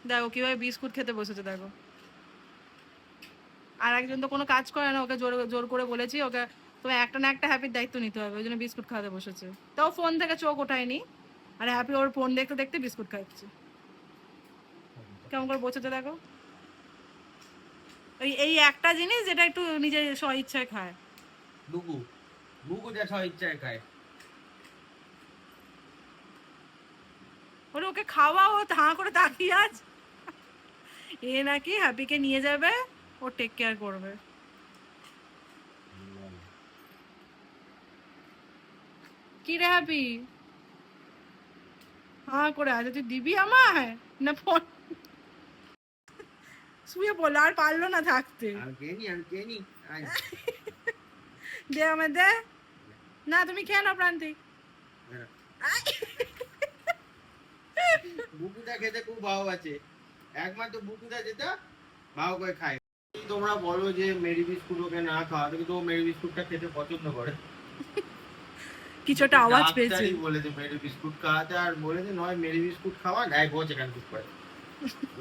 দেখো কিভাবে বিস্কুট খেতে বসেছে দেখো। আর একজন তো কোনো কাজ করে না, ওকে জোর জোর করে বলেছি ওকে তোমার একটা না একটা হ্যাপির দায়িত্ব নিতে হবে, ওই জন্য বিস্কুট খাওয়াতে বসেছে। তাও ফোন থেকে চোখ ওঠায়নি, আর হ্যাপি ওর ফোন দেখতে দেখতে বিস্কুট খাচ্ছে। কেমন করে বসেছে দেখো। এই একটা জিনিস যেটা একটু নিজের স্ব ইচ্ছায় খায়। লুকু লুকু যা স্ব ইচ্ছায় খায়। ওরে ওকে খাওয়া, ও হাঁ করে তাকিয়ে আজ। এ নাকি হ্যাপিকে নিয়ে যাবে, ও টেক কেয়ার করবে। কি রে হ্যাপি, হাঁ করে আছে, তুই দিবি আমায় না ফোন? শুয়ে পড়লো, আর পারলো না থাকতে। দে আমায় দে। না তুমি খেয়ে নাও প্রান্তিক। বুকুটা খেতে খুব ভালো আছে, একমাত্র বুকুটা যেটা ভালো করে খায়। তোমরা বলো যে মেরি বিস্কুট ওকে না খাওয়াতে, কিন্তু ও মেরি বিস্কুটটা খেতে পছন্দ করে। কিছুটা আওয়াজ পেয়েছে, বলেছে মেরি বিস্কুট খাওয়াতে, আর বলেছে নয় মেরি বিস্কুট খাওয়া নাই বলছে কেন ঠিক করে,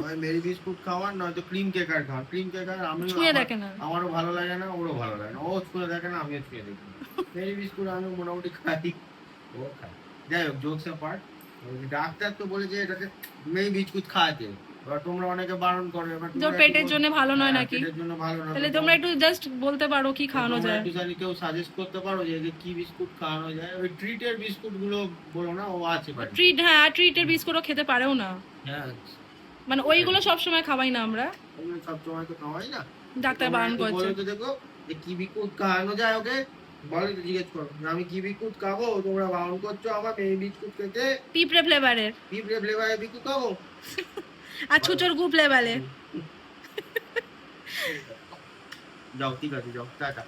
নয় মেরি বিস্কুট খাওয়ার নয়তো ক্রিম কেকার খাওয়ার। ক্রিম কেকার আমি ছুঁয়ে দেখে না। আমারও ভালো লাগে না, ওরও ভালো লাগে না, ও ছুঁয়ে দেখে না, আমিও ছুঁয়ে দেখি না। মেরি বিস্কুট আমি মোটামুটি খাই, ও খাই। যাই হোক, জোকস অ্যাপার্ট, ডাক্তার তো বলেছে এটাকে মেরি বিস্কুট খাওয়াতে, এবার তোমরা অনেকে বারণ করো, এবার তোর পেটের জন্য ভালো নয় নাকি? পেটের জন্য ভালো না, তাহলে তোমরা একটু জাস্ট বলতে পারো কি খাওয়ানো যায়। একটু জানি কেউ সাজেস্ট করতে পারো যে কি বিস্কুট খাওয়ানো যায়। ওই ট্রিটের বিস্কুট গুলো বলো না, ও আছে বাড়িতে। ট্রিট, হ্যাঁ ট্রিটের বিস্কুটও খেতে পারেও না, হ্যাঁ মানে ওইগুলো সবসময় খাওয়াই না আমরা, ওগুলো সবসময় তো খাওয়াই না, ডাক্তার বারণ করছে। বলো তো দেখো যে কি বিস্কুট খাওয়ানো যায় ওকে, বলো তো, জিজ্ঞেস করো যে আমি কি বিস্কুট খাবো, তোমরা বারণ করছো আমার এই বিস্কুট খেতে, পিঁপড়ে ফ্লেভারের, পিঁপড়ে ফ্লেভারের বিস্কুট খাবো আর ছুচোর গু ফ্লেভারের। যাও ঠিক আছে, যাও টাটা।